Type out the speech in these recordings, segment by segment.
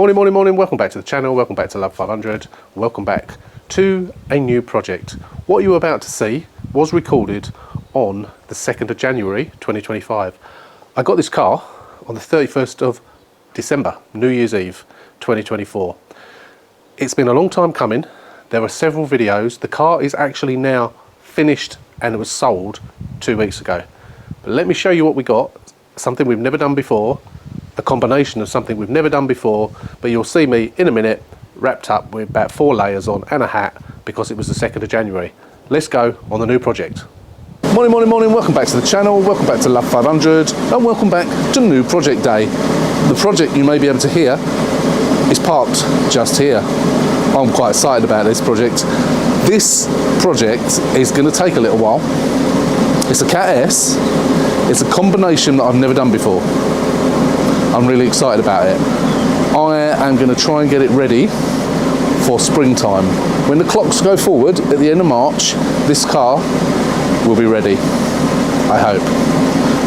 Morning, welcome back to the channel, welcome back to Love 500, welcome back to a new project. What you're about to see was recorded on the 2nd of January 2025. I got this car on the 31st of December, New Year's Eve 2024. It's been a long time coming. There are several videos. The car is actually now finished and it was sold 2 weeks ago. But let me show you what we got, something we've never done before, a combination of something we've never done before, but you'll see me in a minute wrapped up with about 4 layers on and a hat because it was the 2nd of January. Let's go on the new project. Morning, welcome back to the channel, welcome back to Love 500 and welcome back to New Project Day. The project you may be able to hear is parked just here. I'm quite excited about this project. This project is going to take a little while. It's a Cat S. It's a combination that I've never done before. I'm really excited about it. I am going to try and get it ready for springtime. When the clocks go forward at the end of March, this car will be ready, I hope.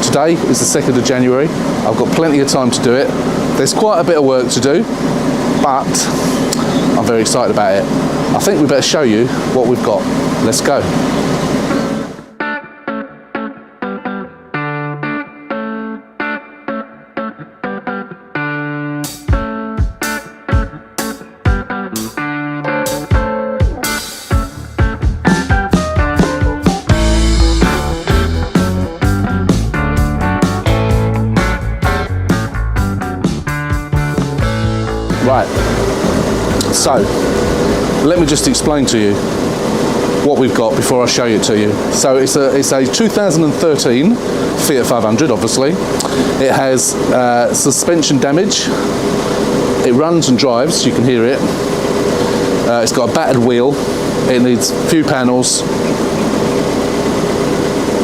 Today is the 2nd of January. I've got plenty of time to do it. There's quite a bit of work to do, but I'm very excited about it. I think we better show you what we've got. Let's go. Right, so let me just explain to you what we've got before I show it to you. So it's a 2013 Fiat 500, obviously. It has suspension damage. It runs and drives, you can hear it. It's got a battered wheel. It needs a few panels.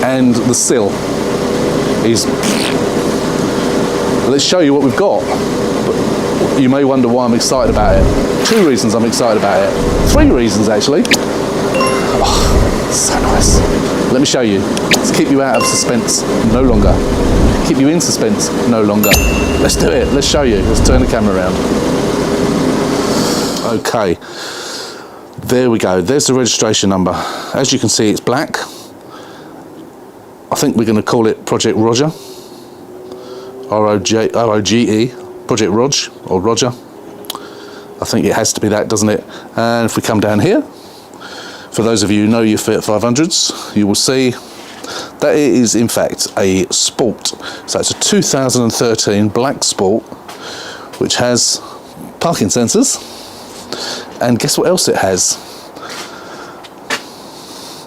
And the sill is... Let's show you what we've got. You may wonder why I'm excited about it. 2 reasons I'm excited about it. 3 reasons actually. Oh, so nice. Let me show you. Let's keep you out of suspense no longer. Keep you in suspense no longer. Let's do it. Let's show you. Let's turn the camera around. Okay. There we go. There's the registration number. As you can see, it's black. I think we're going to call it Project Roger. R-O-G-E. Project Rog, or Roger. I think it has to be that, doesn't it? And if we come down here, for those of you who know your Fiat 500s, you will see that it is in fact a Sport. So it's a 2013 black Sport, which has parking sensors. And guess what else it has?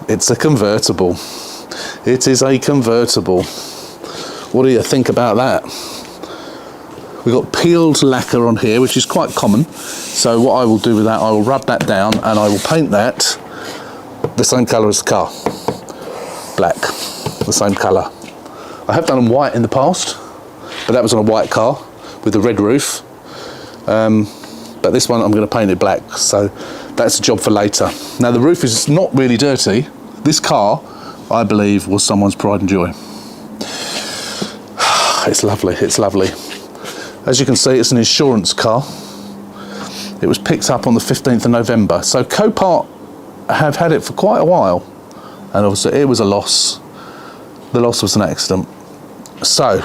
It's a convertible. It is a convertible. What do you think about that? We've got peeled lacquer on here, which is quite common. So what I will do with that, I will rub that down and I will paint that the same colour as the car. Black, the same colour. I have done them white in the past, but that was on a white car with a red roof. But this one I'm going to paint it black, so that's a job for later. Now the roof is not really dirty. This car, I believe, was someone's pride and joy. It's lovely, it's lovely. As you can see, it's an insurance car. It was picked up on the 15th of November. So Copart have had it for quite a while. And obviously it was a loss. The loss was an accident. So,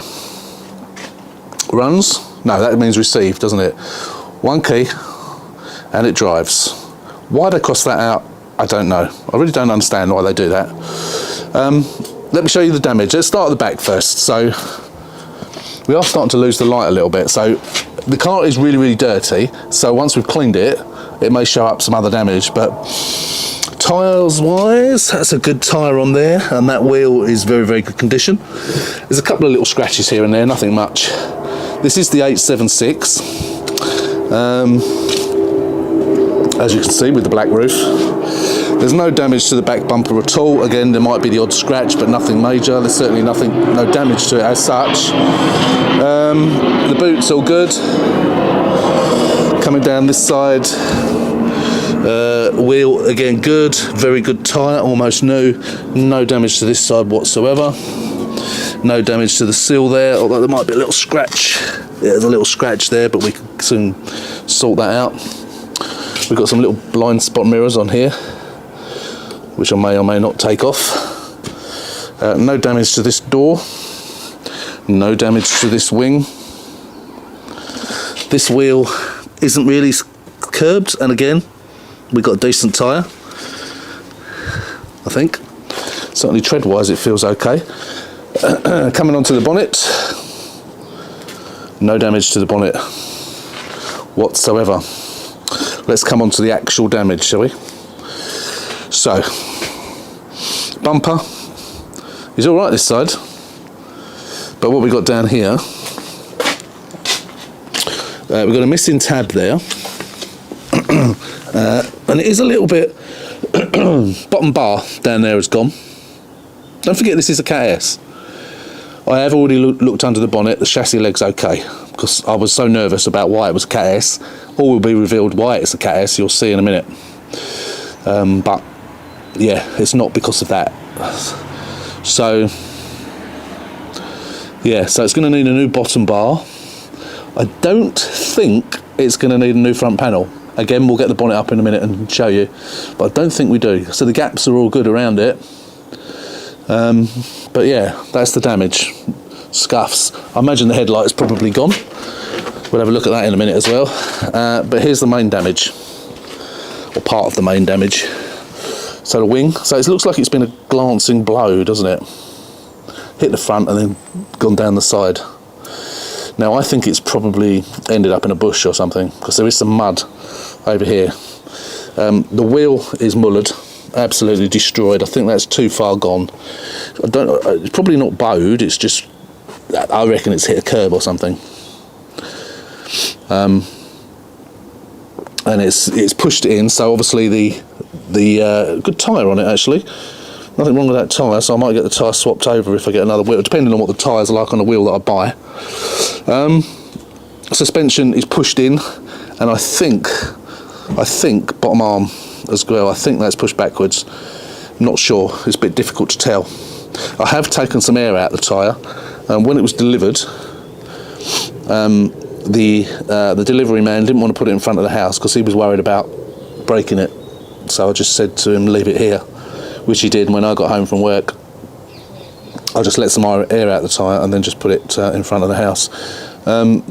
runs, no, that means received, doesn't it? 1 key, and it drives. Why they cross that out, I don't know. I really don't understand why they do that. Let me show you the damage. Let's start at the back first. So, we are starting to lose the light a little bit, so the car is really dirty, so once we've cleaned it, it may show up some other damage, but tyres wise, that's a good tyre on there, and that wheel is very good condition. There's a couple of little scratches here and there, nothing much. This is the 876, as you can see with the black roof. There's no damage to the back bumper at all. Again, there might be the odd scratch, but nothing major. There's certainly no damage to it as such. The boot's all good. Coming down this side, wheel again good, very good tyre, almost new. No damage to this side whatsoever. No damage to the sill there, although there might be a little scratch. Yeah, there's a little scratch there, but we can fix and sort that out. We've got some little blind spot mirrors on here, which I may or may not take off. No damage to this door. No damage to this wing. This wheel isn't really curbed, and again, we got a decent tyre, I think. Certainly tread-wise, it feels okay. Coming onto the bonnet, no damage to the bonnet whatsoever. Let's come on to the actual damage, shall we? So, bumper is all right this side, but what we got down here, we've got a missing tab there, and it is a little bit, bottom bar down there is gone. Don't forget this is a Cat S. I have already looked under the bonnet, the chassis leg's okay, because I was so nervous about why it was a Cat S. All will be revealed why it's a Cat S, you'll see in a minute. But yeah, it's not because of that. So yeah, so it's going to need a new bottom bar. I don't think it's going to need a new front panel. Again, we'll get the bonnet up in a minute and show you, but I don't think we do. So the gaps are all good around it. But yeah, that's the damage. Scuffs. I imagine the headlight's probably gone. We'll have a look at that in a minute as well. But here's the main damage, or part of the main damage. So the wing, so it looks like it's been a glancing blow, doesn't it? Hit the front and then gone down the side. Now I think it's probably ended up in a bush or something, because there is some mud over here. The wheel is mullered, absolutely destroyed. I think that's too far gone. It's probably not bowed, it's just, I reckon it's hit a curb or something. And it's pushed it in, so obviously the good tyre on it actually. Nothing wrong with that tyre, so I might get the tyre swapped over if I get another wheel, depending on what the tyres are like on the wheel that I buy. Suspension is pushed in, and I think bottom arm as well, I think that's pushed backwards. I'm not sure, it's a bit difficult to tell. I have taken some air out of the tyre, and when it was delivered, the delivery man didn't want to put it in front of the house because he was worried about breaking it. So I just said to him, leave it here, which he did. When I got home from work, I just let some air out the tyre and then just put it in front of the house.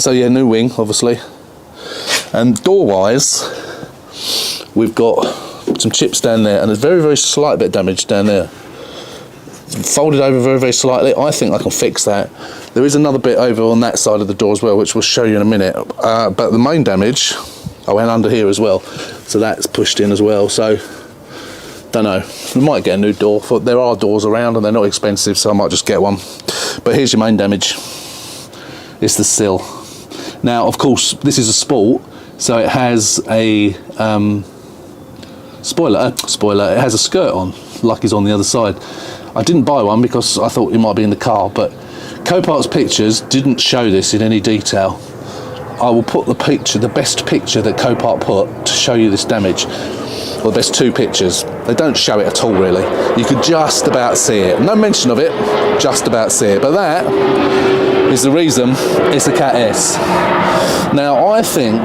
So yeah, new wing, obviously. And door-wise, we've got some chips down there and a very, very slight bit of damage down there. Folded over very, very slightly. I think I can fix that. There is another bit over on that side of the door as well, which we'll show you in a minute. But the main damage, I went under here as well, so that's pushed in as well. So, don't know. We might get a new door. There are doors around and they're not expensive, so I might just get one. But here's your main damage. It's the sill. Now, of course, this is a Sport, so it has a spoiler. It has a skirt on, like is on the other side. I didn't buy one because I thought it might be in the car, but Copart's pictures didn't show this in any detail. I will put the picture, the best picture that Copart put to show you this damage. Well, there's two pictures. They don't show it at all, really. You could just about see it. No mention of it, just about see it. But that is the reason it's a Cat S. Now, I think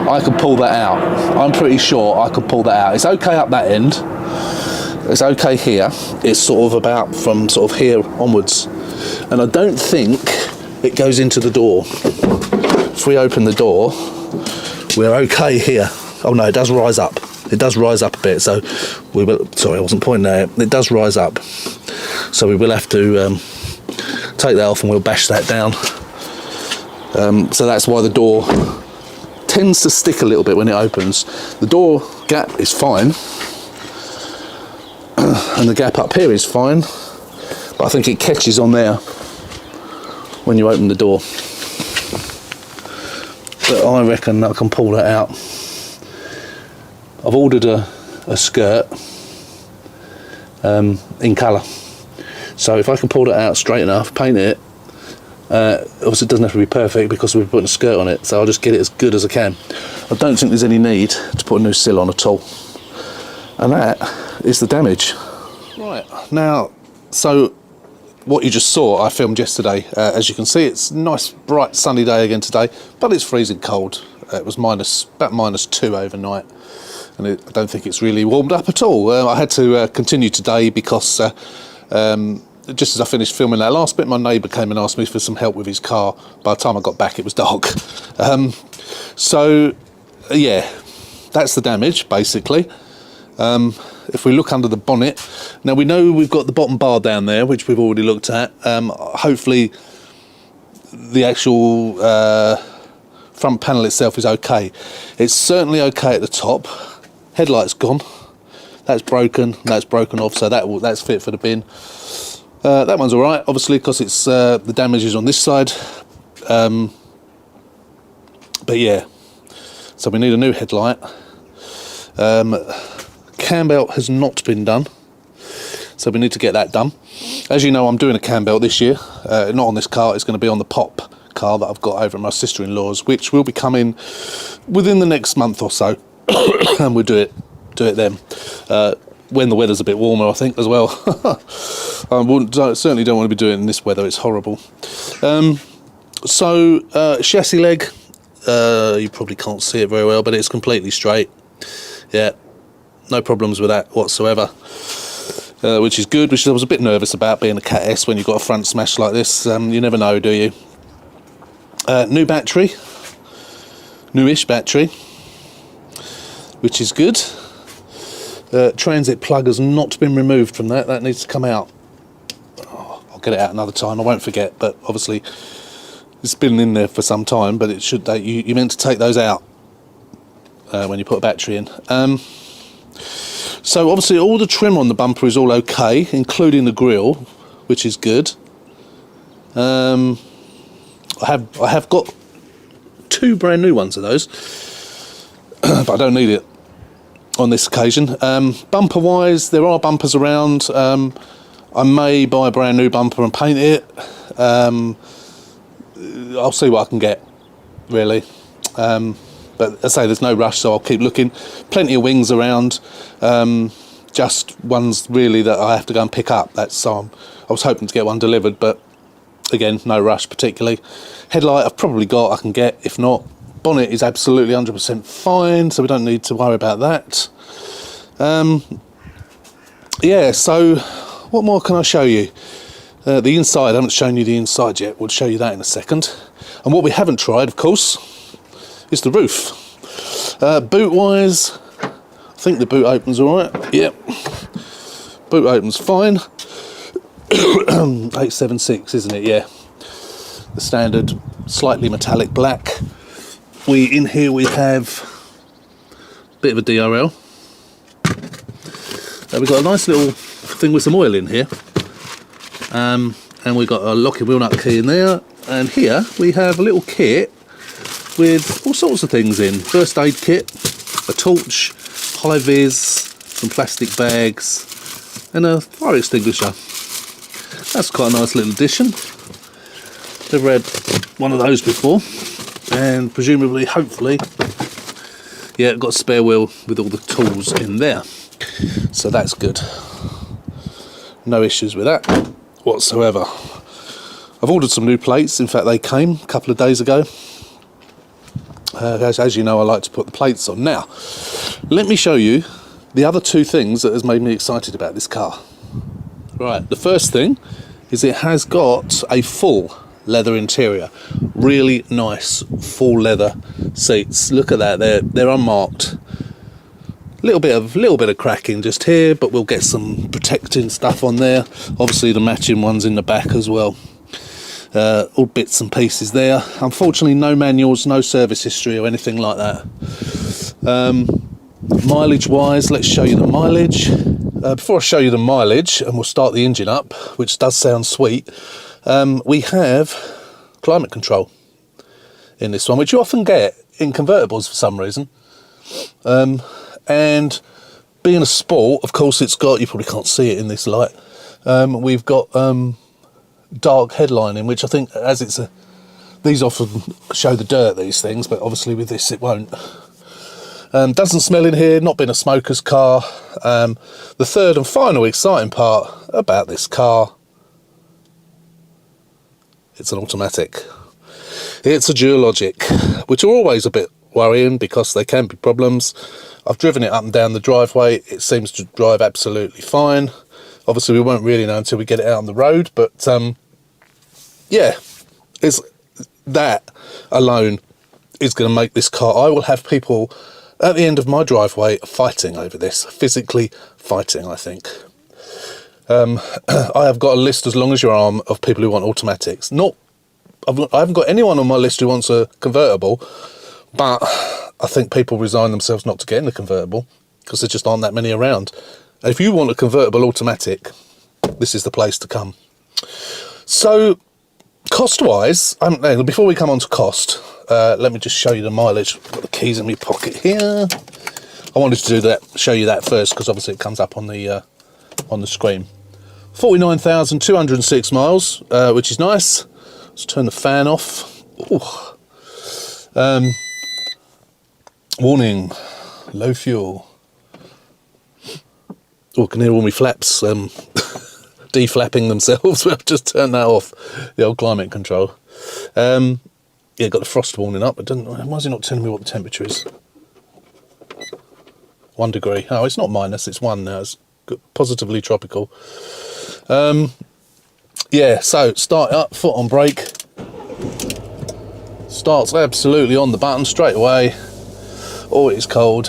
I could pull that out. I'm pretty sure I could pull that out. It's okay up that end. It's okay here. It's sort of about from sort of here onwards. And I don't think it goes into the door. If we open the door, we're okay here. Oh no, it does rise up. It does rise up a bit, so we will, sorry, I wasn't pointing at it. It does rise up. So we will have to take that off and we'll bash that down. So that's why the door tends to stick a little bit when it opens. The door gap is fine. And the gap up here is fine, but I think it catches on there when you open the door. But I reckon I can pull that out. I've ordered a skirt in colour, so if I can pull that out straight enough, paint it, obviously it doesn't have to be perfect because we're putting a skirt on it, so I'll just get it as good as I can. I don't think there's any need to put a new sill on at all. And that is the damage. Right, now, so what you just saw, I filmed yesterday. As you can see, it's a nice, bright, sunny day again today, but it's freezing cold. It was about -2 overnight, and I don't think it's really warmed up at all. I had to continue today because just as I finished filming that last bit, my neighbour came and asked me for some help with his car. By the time I got back, it was dark. So, yeah, that's the damage, basically. If we look under the bonnet, now we know we've got the bottom bar down there, which we've already looked at. Hopefully the actual front panel itself is okay. It's certainly okay at the top. Headlight's gone. That's broken off, so that's fit for the bin. That one's all right, obviously, because it's the damage is on this side. But yeah, so we need a new headlight. Cam belt has not been done, so we need to get that done. As you know, I'm doing a cam belt this year, not on this car. It's going to be on the Pop car that I've got over at my sister-in-law's, which will be coming within the next month or so, and we'll do it then, when the weather's a bit warmer, I think, as well. I certainly don't want to be doing it in this weather. It's horrible. Chassis leg, you probably can't see it very well, but it's completely straight. Yeah, no problems with that whatsoever, which is good, which I was a bit nervous about, being a Cat S when you've got a front smash like this. You never know, do you? New battery, newish battery, which is good. Transit plug has not been removed from that. That needs to come out. I'll get it out another time. I won't forget, but obviously it's been in there for some time, but it should. You meant to take those out when you put a battery in. So obviously all the trim on the bumper is all okay, including the grille, which is good. I have got 2 brand new ones of those, but I don't need it on this occasion. Bumper wise, there are bumpers around. I may buy a brand new bumper and paint it. I'll see what I can get, really. But as I say, there's no rush, so I'll keep looking. Plenty of wings around, just ones really that I have to go and pick up. I was hoping to get one delivered, but again, no rush particularly. Headlight I've probably got, I can get, if not. Bonnet is absolutely 100% fine, so we don't need to worry about that. Yeah, so what more can I show you? The inside, I haven't shown you the inside yet. We'll show you that in a second. And what we haven't tried, of course, is the roof. Boot wise, I think the boot opens all right. Yep, boot opens fine. 876, isn't it? Yeah, the standard slightly metallic black. In here we have a bit of a DRL. We've got a nice little thing with some oil in here, and we've got a locking wheel nut key in there. And here we have a little kit with all sorts of things in. First aid kit, a torch, high vis, some plastic bags, and a fire extinguisher. That's quite a nice little addition. Never had one of those before, and presumably, hopefully, yeah, got a spare wheel with all the tools in there, so that's good. No issues with that whatsoever. I've ordered some new plates. In fact, they came a couple of days ago. As you know, I like to put the plates on. Now, let me show you the other 2 things that has made me excited about this car. Right, the first thing is it has got a full leather interior. Really nice full leather seats. Look at that, they're unmarked. Little bit of cracking just here, but we'll get some protecting stuff on there. Obviously the matching ones in the back as well. All bits and pieces there. Unfortunately, no manuals, no service history or anything like that. Mileage wise, let's show you the mileage. Before I show you the mileage, and we'll start the engine up, which does sound sweet, we have climate control in this one, which you often get in convertibles for some reason. And being a sport, of course, it's got, you probably can't see it in this light, we've got dark headlining, which I think, as it's these often show the dirt, these things, but obviously with this it won't. Doesn't smell in here, not been a smoker's car. The third and final exciting part about this car it's an automatic. It's a Dualogic, which are always a bit worrying because they can be problems. I've driven it up and down the driveway. It seems to drive absolutely fine. Obviously, we won't really know until we get it out on the road, but yeah, it's that alone is going to make this car. I will have people at the end of my driveway fighting over this, physically fighting, I think. I have got a list as long as your arm of people who want automatics. I haven't got anyone on my list who wants a convertible, but I think people resign themselves not to getting a convertible because there just aren't that many around. And if you want a convertible automatic, this is the place to come. So, cost-wise, before we come on to cost, let me just show you the mileage. I've got the keys in my pocket here. I wanted to show you that first because obviously it comes up on the screen. 49,206 miles, which is nice. Let's turn the fan off. Warning, low fuel. Oh, I can hear all my flaps deflapping themselves. I've just turned that off, the old climate control. Yeah, got the frost warning up. Why is it not telling me what the temperature is? 1 degree. Oh, it's not minus, it's 1 now. It's positively tropical. Yeah, so start up, foot on brake. Starts absolutely on the button straight away. Oh, it is cold.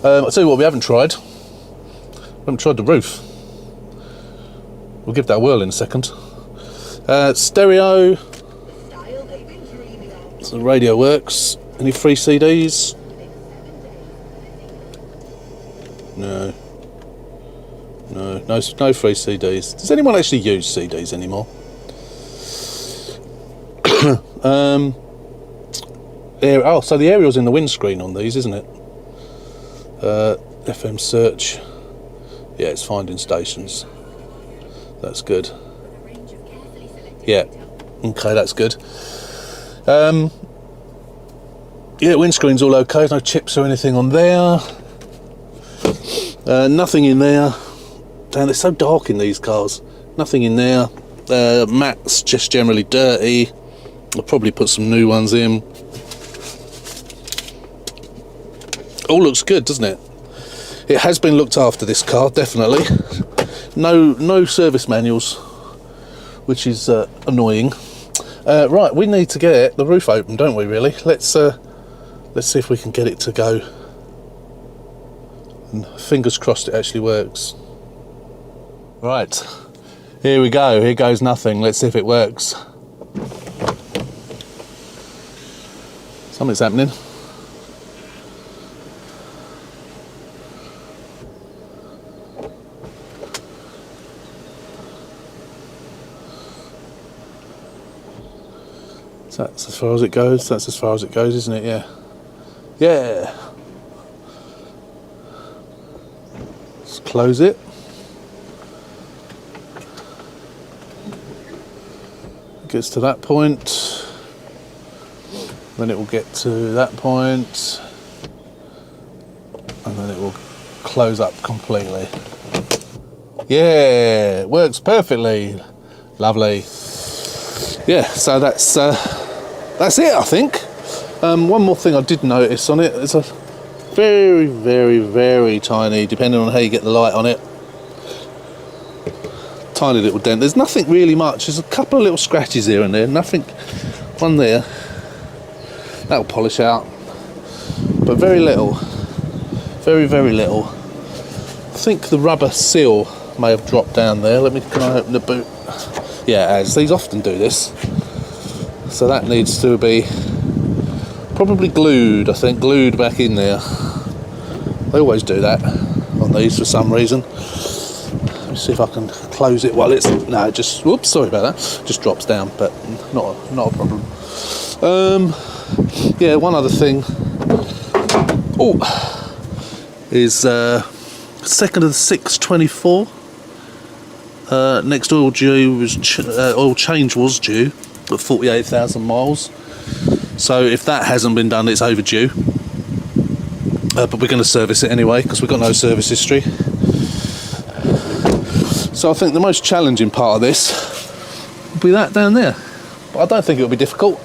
I'll tell you what we haven't tried. We haven't tried the roof. We'll give that a whirl in a second. Stereo. So the radio works. Any free CDs? No. No free CDs. Does anyone actually use CDs anymore? So the aerial's in the windscreen on these, isn't it? FM search. Yeah, it's finding stations. That's good. Yeah. Okay, that's good. Yeah, windscreen's all okay. No chips or anything on there. Nothing in there. Damn, they're so dark in these cars. Nothing in there. Mats just generally dirty. I'll probably put some new ones in. All looks good, doesn't it? It has been looked after, this car, definitely. No service manuals, which is annoying. Right, we need to get the roof open, don't we? Really? Let's see if we can get it to go. And fingers crossed, it actually works. Right, here we go. Here goes nothing. Let's see if it works. Something's happening. That's as far as it goes. That's as far as it goes, isn't it? Yeah. Yeah. Let's close it. It gets to that point. Then it will get to that point. And then it will close up completely. Yeah, it works perfectly. Lovely. Yeah, so that's it, I think. One more thing I did notice on it, it's a very, very, very tiny, depending on how you get the light on it, tiny little dent. There's nothing really much. There's a couple of little scratches here and there. Nothing, one there. That'll polish out. But very little. Very, very little. I think the rubber seal may have dropped down there. Can I open the boot? Yeah, as these often do this. So that needs to be probably glued, I think, glued back in there. They always do that on these for some reason. Let me see if I can close it while it's... No, just... Whoops, sorry about that. Just drops down, but not a problem. Yeah, one other thing. Is 2nd of the 6th, 24. Next oil change was due at 48,000 miles. So if that hasn't been done, it's overdue. But we're going to service it anyway because we've got no service history. So I think the most challenging part of this will be that down there. but I don't think it'll be difficult.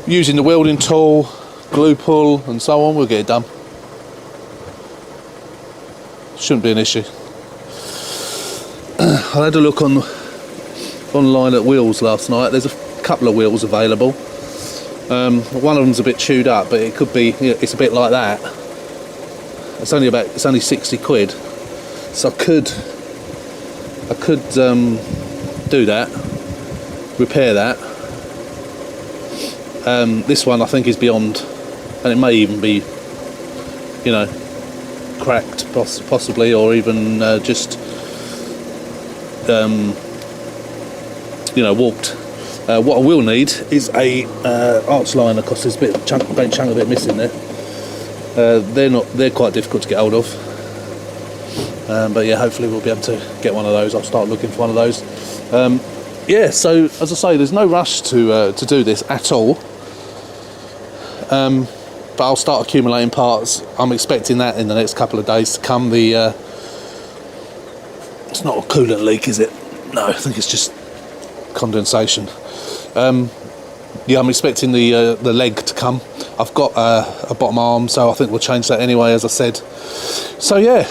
Using the welding tool, glue pull and so on, we'll get it done. Shouldn't be an issue. I had a look online at wheels last night. There's a couple of wheels available. One of them's a bit chewed up, but it could be, it's a bit like that. It's only 60 quid. So I could do that, repair that. This one I think is beyond, and it may even be, cracked possibly, or even just warped. What I will need is a arch liner, because there's a bit chunk of it missing there. They're quite difficult to get hold of. But yeah, hopefully we'll be able to get one of those. I'll start looking for one of those. Yeah, so as I say, there's no rush to do this at all. But I'll start accumulating parts. I'm expecting that in the next couple of days to come. It's not a coolant leak, is it? No, I think it's just condensation. Yeah, I'm expecting the leg to come. I've got a bottom arm, so I think we'll change that anyway, as I said. So yeah,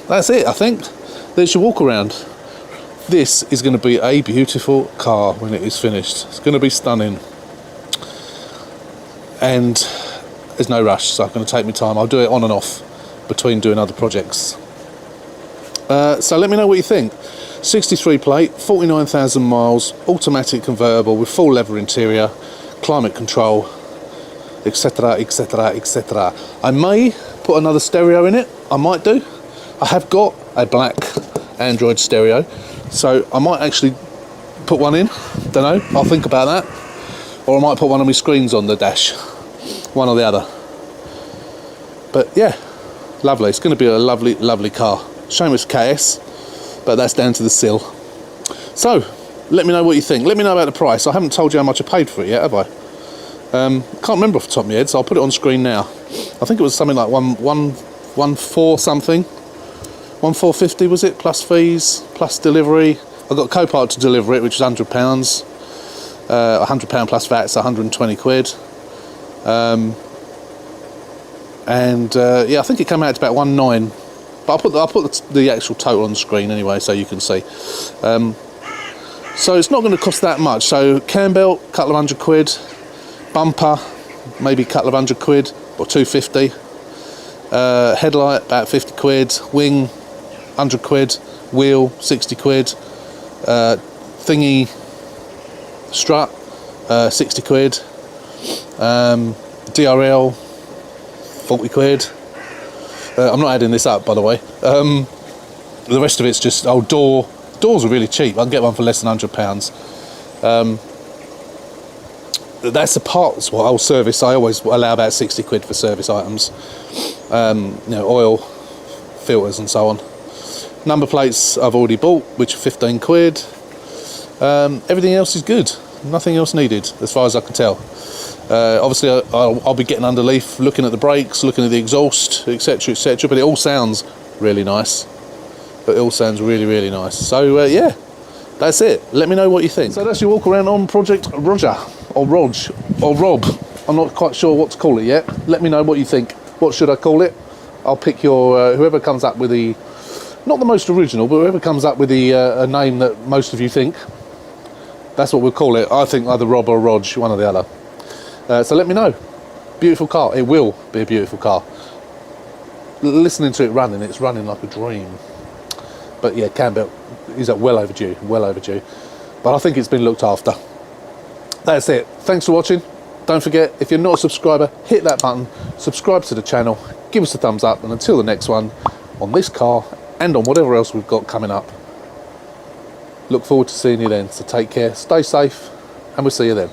that's it, I think. There's your walk around. This is going to be a beautiful car when it is finished. It's going to be stunning. And there's no rush, so I'm going to take my time. I'll do it on and off between doing other projects. So let me know what you think. 63 plate, 49,000 miles, automatic convertible with full leather interior, climate control, etc, etc, etc. I may put another stereo in it. I might do. I have got a black Android stereo, so I might actually put one in. Don't know, I'll think about that. Or I might put one of my screens on the dash, one or the other. But yeah, lovely. It's going to be a lovely, lovely car. Shame it's KS, but that's down to the sill. So let me know what you think. Let me know about the price. I haven't told you how much I paid for it yet, have I? Can't remember off the top of my head, so I'll put it on screen now. I think it was something like 1,4 something. 1,450 was it, plus fees, plus delivery. I got Copart to deliver it, which was £100. £100 plus VAT, so 120 quid. Yeah, I think it came out to about 1,900. But I'll put the actual total on the screen anyway, so you can see. So it's not going to cost that much. So cam belt, couple of £100. Bumper, maybe a couple of £100 or 250. Headlight, about 50 quid. Wing, 100 quid. Wheel, 60 quid. Thingy strut, 60 quid. DRL, 40 quid. I'm not adding this up, by the way. The rest of it's just, doors are really cheap. I can get one for less than £100. That's the parts what I'll service. I always allow about 60 quid for service items. Oil, filters and so on. Number plates I've already bought, which are 15 quid. Everything else is good. Nothing else needed, as far as I can tell. Obviously I'll be getting underneath, looking at the brakes, looking at the exhaust, etc, etc, but it all sounds really nice. Really, really nice. So yeah, that's it. Let me know what you think. So that's your walk around on Project Roger, or Rob. I'm not quite sure what to call it yet. Let me know what you think. What should I call it? I'll pick your whoever comes up with the, not the most original, but whoever comes up with the a name that most of you think. That's what we'll call it. I think either Rob or Rog, one or the other. So let me know. Beautiful car. It will be a beautiful car. Listening to it running, it's running like a dream. But yeah, cam belt is well overdue, But I think it's been looked after. That's it. Thanks for watching. Don't forget, if you're not a subscriber, hit that button, subscribe to the channel, give us a thumbs up, and until the next one, on this car and on whatever else we've got coming up, look forward to seeing you then. So take care, stay safe, and we'll see you then.